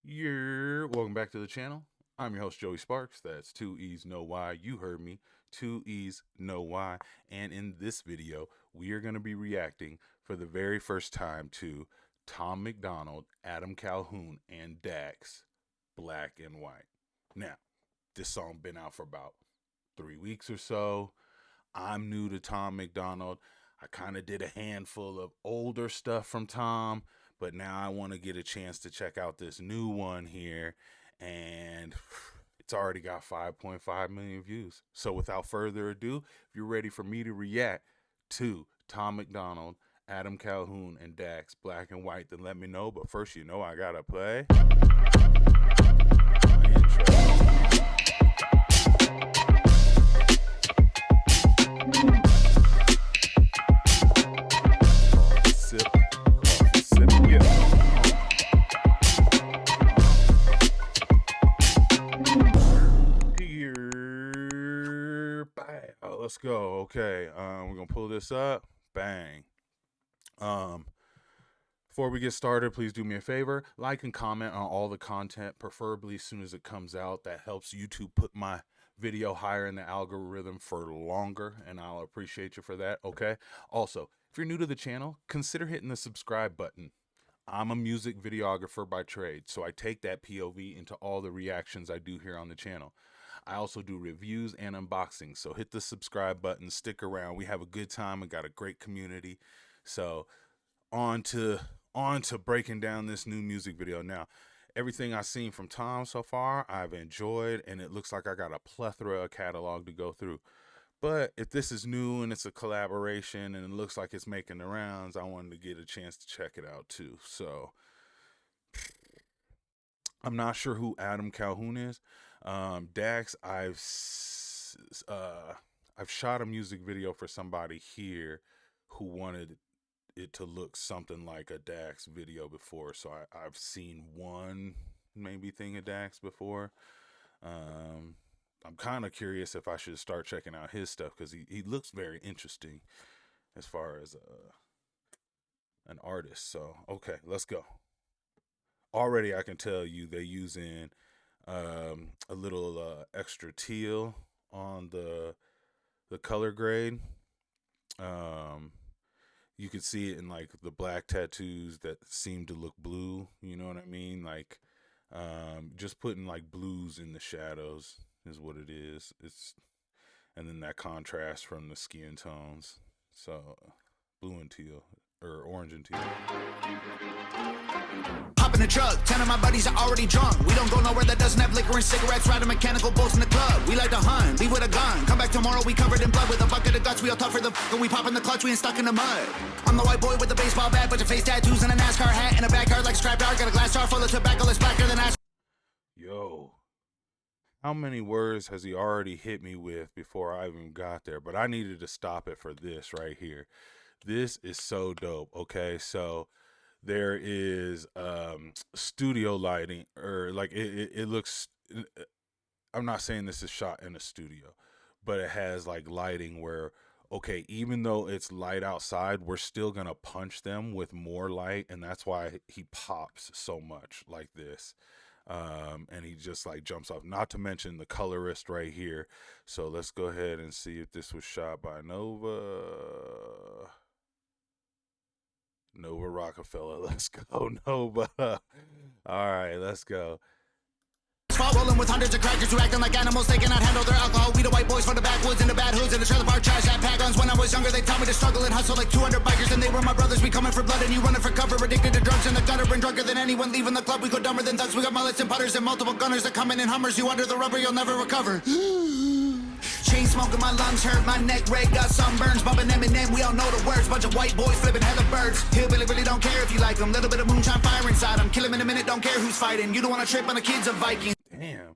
Welcome back to the channel. I'm your host, Joey Sparks. That's Two E's Know Why. You heard me. Two E's Know Why. And in this video, we are going to be reacting for the very first time to Tom MacDonald, Adam Calhoun, and Dax, Black and White. Now, this song been out for about 3 weeks or so. I'm new to Tom MacDonald. I kind of did a handful of older stuff from Tom, but now I want to get a chance to check out this new one here, and it's already got 5.5 million views. So without further ado, if you're ready for me to react to Tom MacDonald, Adam Calhoun, and Dax, Black and White, then let me know. But first, you know I gotta play my intro. Let's go. Okay, we're gonna pull this up. Bang. Before we get started, please do me a favor, like and comment on all the content, preferably as soon as it comes out. That helps YouTube put my video higher in the algorithm for longer, and I'll appreciate you for that. Okay. Also, if you're new to the channel, consider hitting the subscribe button. I'm a music videographer by trade, so I take that POV into all the reactions I do here on the channel. I also do reviews and unboxings, so hit the subscribe button, stick around. We have a good time. We got a great community. So on to breaking down this new music video. Now, everything I've seen from Tom so far, I've enjoyed, and it looks like I got a plethora of catalog to go through. But if this is new and it's a collaboration and it looks like it's making the rounds, I wanted to get a chance to check it out too. So I'm not sure who Adam Calhoun is. Dax, I've shot a music video for somebody here who wanted it to look something like a Dax video before, so I've seen one maybe thing of Dax before. I'm kind of curious if I should start checking out his stuff because he looks very interesting as far as an artist. So okay, let's go. Already I can tell you they're using a little extra teal on the color grade. You can see it in like the black tattoos that seem to look blue, you know what I mean? Like just putting like blues in the shadows is what it is. And then that contrast from the skin tones. So blue and teal, or orange and teal. Hop in the truck, 10 of my buddies are already drunk. We don't go nowhere that doesn't have liquor and cigarettes. Riding mechanical bulls in the club. We like to hunt, leave with a gun. Come back tomorrow, we covered in blood with a bucket of guts. We all tough for the and we pop in the clutch, we ain't stuck in the mud. I'm the white boy with a baseball bat, bunch of face tattoos and a NASCAR hat in a backyard like scrap yard. Got a glass jar full of tobacco that's blacker than ash. Yo, how many words has he already hit me with before I even got there? But I needed to stop it for this right here. This is so dope. Okay, so there is studio lighting, or like it looks, I'm not saying this is shot in a studio, but it has like lighting where, okay, even though it's light outside, we're still gonna punch them with more light, and that's why he pops so much like this. And he just like jumps off, not to mention the colorist right here. So let's go ahead and see if this was shot by Nova Rockefeller. Let's go, Nova. All right, let's go. Rolling with hundreds of crackers who acting like animals, they cannot handle their alcohol. We the white boys from the backwoods and the bad hoods and the trailer park trash that pack guns. When I was younger, they taught me to struggle and hustle like 200 bikers, and they were my brothers. We coming for blood and you running for cover, addicted to drugs in the gutter and drunker than anyone leaving the club. We go dumber than thugs. We got mullets and putters and multiple gunners that come in Hummers. You under the rubber, you'll never recover. Chain smoking, my lungs hurt, my neck red, got sunburns, bumping Eminem, we all know the words. Bunch of white boys flipping hella birds. Hillbilly really don't care if you like them. Little bit of moonshine fire inside them. Kill him in a minute, don't care who's fighting. You don't want to trip on the kids of Vikings. Damn.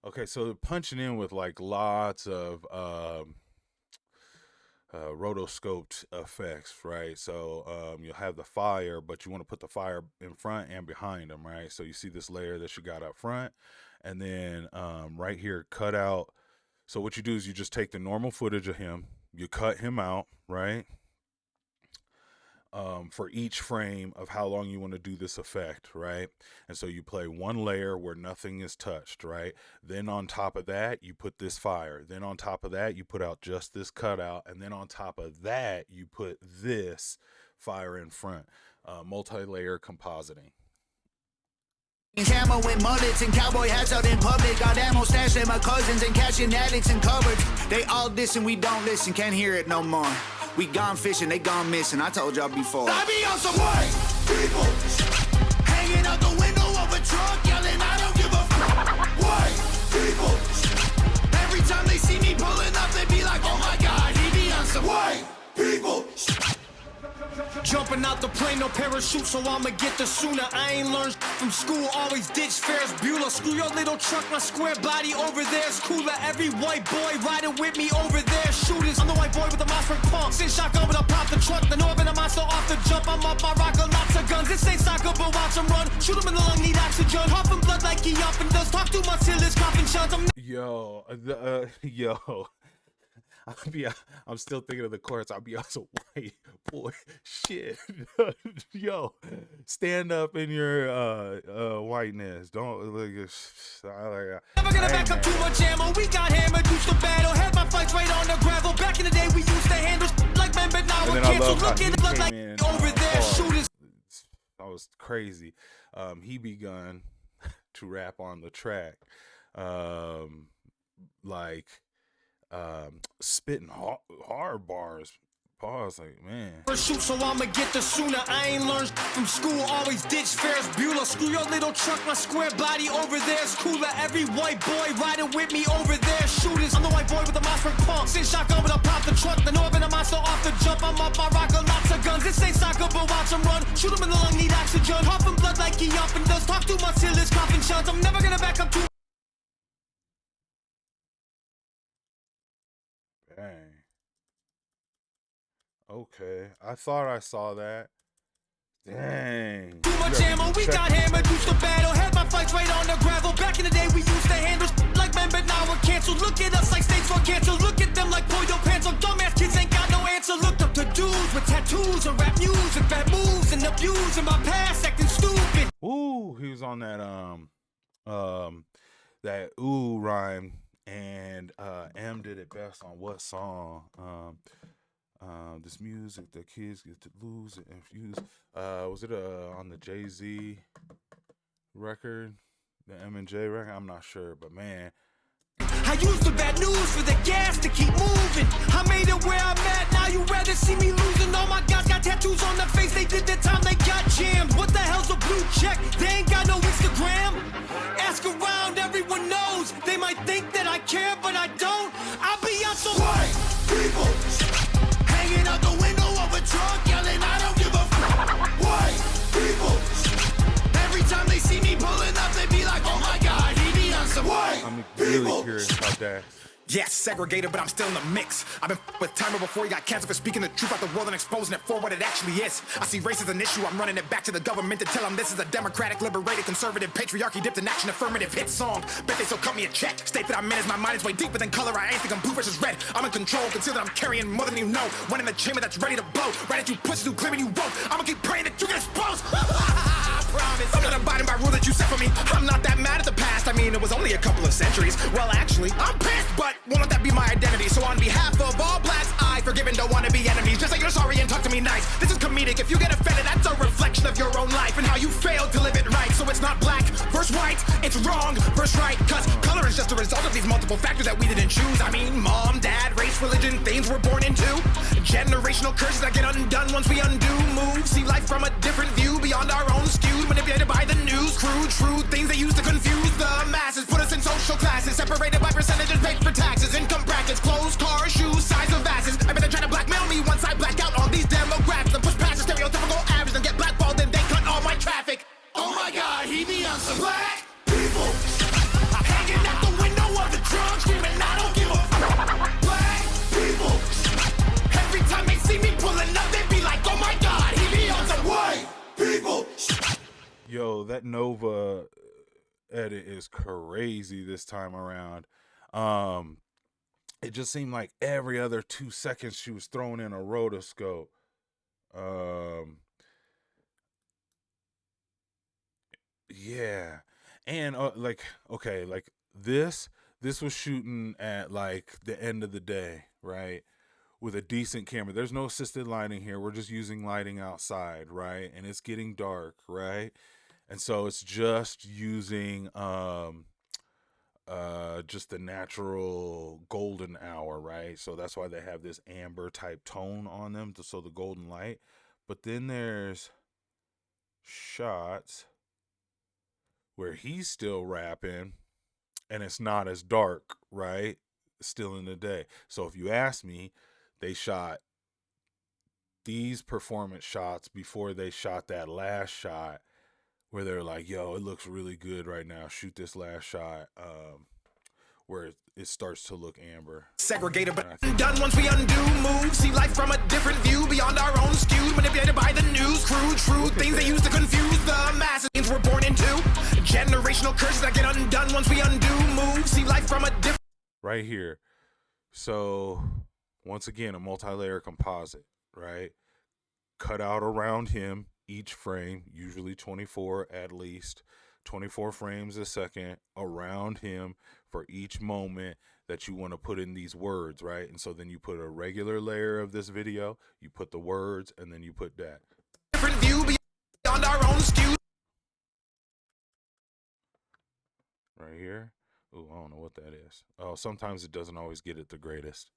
Okay, so they're punching in with like lots of rotoscoped effects, right? So you'll have the fire, but you want to put the fire in front and behind them, right? So you see this layer that you got up front, and then right here, cut out. So what you do is you just take the normal footage of him, you cut him out, right? for each frame of how long you want to do this effect, right? And so you play one layer where nothing is touched, right? Then on top of that, you put this fire. Then on top of that, you put out just this cutout. And then on top of that, you put this fire in front. Multi-layer compositing. Camo with mullets and cowboy hats out in public. Got ammo stashed at my cousins and cashing addicts and cupboards. They all diss and we don't listen, can't hear it no more. We gone fishing, they gone missing. I told y'all before. I be on some white people hanging out the window of a truck, yelling, I don't give a white people. Every time they see me pulling up, they be like, oh my God, he be on some white people. Jumping out the plane, no parachute, so I'ma get the sooner. I ain't learned from school, always ditch Ferris Bueller. Screw your little truck, my square body over there's cooler. Every white boy riding with me over there, shooters. I'm the white boy with the Mossberg pump. Sit shotgun, but I pop the truck. The Northern, I'm so off the jump. I'm up, I rock a lots of guns. This ain't soccer, but watch them run. Shoot him in the lung, need oxygen. Huffing blood like he often does. Talk too much till his coughing shuns. I'm still thinking of the chorus. I'll be also white boy shit. Yo, stand up in your whiteness. Don't look never gonna back up too much ammo. We got hammered, used to battle. Had my fights right on the gravel. Back in the day, we used to handle like men, but now we're canceled. Look at it, look like over there, shooters. That was crazy. He begun to rap on the track. Spitting hard bars. Pause, like, man. Shoot, so I'ma get the sooner. I ain't learned from school, always ditch Ferris Bueller. Screw your little truck, my square body over there's cooler. Every white boy riding with me over there, shooters. I'm the white boy with the Mossberg pump. Sit shotgun, but I pop the truck. The Northern, I'm so off the jump. I'm up, I rock a lots of guns. This ain't soccer, but watch them run. Shoot him in the lung, need oxygen. Huffing blood like he often does. Talk too much till his coughing shuns. I'm never gonna back up too. Dang. Okay, I thought I saw that. Dang. Too much ammo, we got hammered, used to battle. Had my fights right on the gravel. Back in the day, we used to handle like men, but now we're canceled. Look at us like states for cancer. Look at them like pull your pants on. Dumbass kids ain't got no answer. Looked up to dudes with tattoos and rap music, bad moves and abuse in my past, acting stupid. Ooh, he was on that that ooh rhyme, and M did it best on what song? This music that kids get to lose and infuse. Was it on the Jay-Z record, the M&J record? I'm not sure, but man. I used the bad news for the gas to keep moving. I made it where I'm at, now you rather see me losing. All my guys got tattoos on their face, they did the time they got jammed. What the hell's a blue check? They ain't got no Instagram. Ask around, everyone knows. They might think that I care, but I don't. I'll be out some white people hanging out the window of a truck, yelling, I don't give a white people. Every time they see me pulling up, they be like, oh my God, he be on some white I'm really curious about that. Yes, segregated, but I'm still in the mix. I've been with Timer before he got canceled for speaking the truth about the world and exposing it for what it actually is. I see race as an issue, I'm running it back to the government to tell them this is a democratic, liberated, conservative, patriarchy dipped in action, affirmative hit song. Bet they still cut me a check. State that I'm in as my mind is way deeper than color. I ain't think I'm blue versus red. I'm in control, consider that I'm carrying more than you know. One in the chamber that's ready to blow. Right at you pussies who claiming you won't. I'ma keep praying that you get exposed. I promise. I'm not abiding by rule that you set for me. I'm not that mad at the past. I mean, it was only a couple of centuries. Well, actually, I'm pissed, but won't let that be my identity. So on behalf of all blacks, I forgive and don't want to be enemies. Just say you're sorry and talk to me nice. This is comedic. If you get offended, that's a reflection of your own life and how you failed to live it right. So it's not black versus white, it's wrong versus right. Cause color is just a result of these multiple factors that we didn't choose. I mean, mom, dad, race, religion, things we're born into. Generational curses that get undone once we undo move. See life from a different view, beyond our own skewed, manipulated by the news. Crude, true things they use to confuse the masses. Put us in social classes, separated by percentages paid for taxes. Income brackets, clothes, cars, shoes, size of asses. I bet they're trying to blackmail me once I black out on these demographics and push past the stereotypical average and get blackballed and they cut all my traffic. Oh my God, he be on some black people hanging out the window of the trunk, screaming, I don't give a black people. Every time they see me pulling up, they be like, oh my God, he be on some white people. Yo, that Nova edit is crazy this time around. It just seemed like every other 2 seconds she was throwing in a rotoscope. Um, yeah, and like okay, like this was shooting at like the end of the day, right? With a decent camera. There's no assisted lighting here. We're just using lighting outside, right? And it's getting dark, right? And so it's just using just the natural golden hour, right? So that's why they have this amber type tone on them, so the golden light. But then there's shots where he's still rapping and it's not as dark, right? Still in the day. So if you ask me, they shot these performance shots before they shot that last shot where they're like, yo, it looks really good right now. Shoot this last shot. Where it starts to look amber. Segregated, but done once we undo moves. See life from a different view, beyond our own skew. Manipulated by the news, crude, true things they use to confuse the masses. We're born into generational curses that get undone once we undo moves. See life from a different. Right here. So, once again, a multi-layer composite, right? Cut out around him each frame, usually 24 at least. 24 frames a second around him for each moment that you want to put in these words, right? And so then you put a regular layer of this video, you put the words, and then you put that. Different view beyond our own skew. Right here. Oh, I don't know what that is. Oh, sometimes it doesn't always get it the greatest.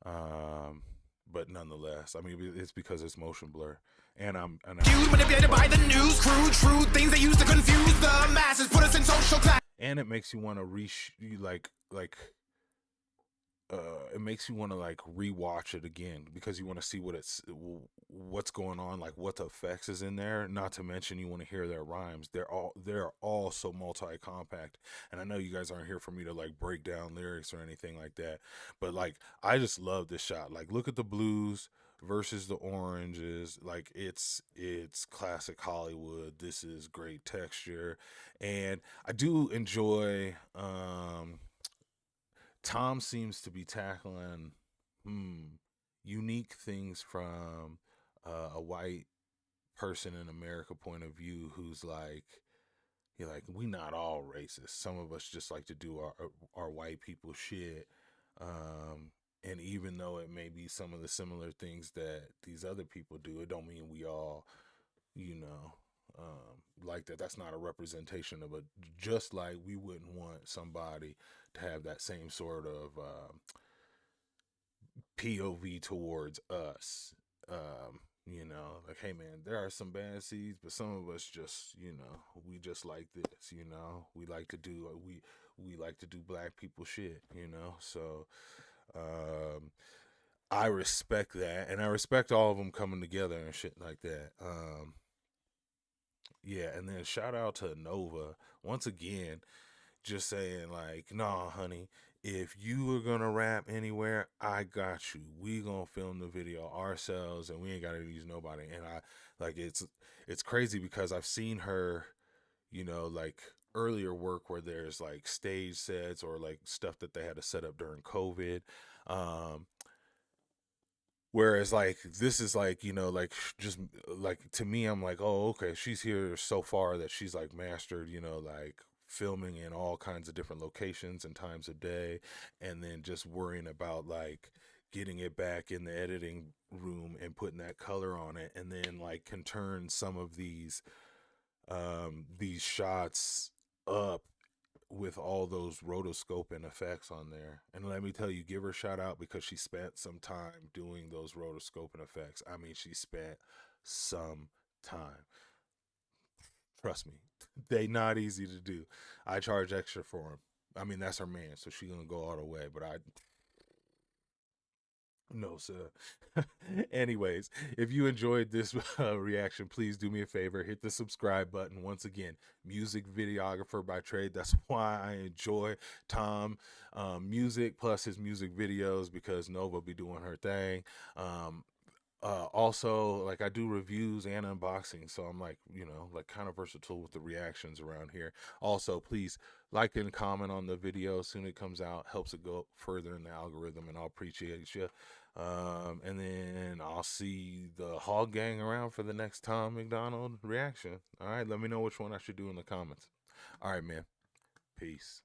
But nonetheless, I mean, it's because it's motion blur. And I'm manipulated by the news, crude, true things they use to confuse the masses, put us in social class. And it makes you want to it makes you want to like rewatch it again because you want to see what's going on, like what the effects is in there. Not to mention you want to hear their rhymes. They're all so multi-compact. And I know you guys aren't here for me to like break down lyrics or anything like that, but like I just love this shot. Like look at the blues versus the oranges. Like it's classic Hollywood. This is great texture, and I do enjoy Tom seems to be tackling unique things from a white person in America point of view who's like, you're like, we not all racist. Some of us just like to do our white people shit. And even though it may be some of the similar things that these other people do, it don't mean we all, you know, like that. That's not a representation of it. Just like we wouldn't want somebody to have that same sort of POV towards us. You know, like, hey man, there are some bad seeds, but some of us just, you know, we just like this, you know, we like to do black people shit, you know. So I respect that, and I respect all of them coming together and shit like that. Yeah, and then shout out to Nova once again, just saying like, nah, honey, if you are gonna rap anywhere, I got you. We gonna film the video ourselves, and we ain't gotta use nobody. And I like it's crazy because I've seen her, you know, like earlier work where there's like stage sets or like stuff that they had to set up during COVID. Um, Whereas like this is like, you know, like just like to me I'm like, oh okay, she's here so far that she's like mastered, you know, like filming in all kinds of different locations and times of day, and then just worrying about like getting it back in the editing room and putting that color on it, and then like can turn some of these shots up with all those rotoscoping effects on there. And let me tell you, give her a shout out because she spent some time doing those rotoscoping effects. I mean, she spent some time. Trust me, they not easy to do. I charge extra for them. I mean, that's her man, so she gonna go all the way. But I no, sir. Anyways, if you enjoyed this reaction, please do me a favor, hit the subscribe button. Once again, music videographer by trade. That's why I enjoy Tom music plus his music videos, because Nova be doing her thing. Also, like, I do reviews and unboxing, so I'm like, you know, like kind of versatile with the reactions around here. Also, please like and comment on the video as soon as it comes out. Helps it go further in the algorithm, and I'll appreciate you. And then I'll see the Hog Gang around for the next Tom MacDonald reaction. All right, let me know which one I should do in the comments. All right, man. Peace.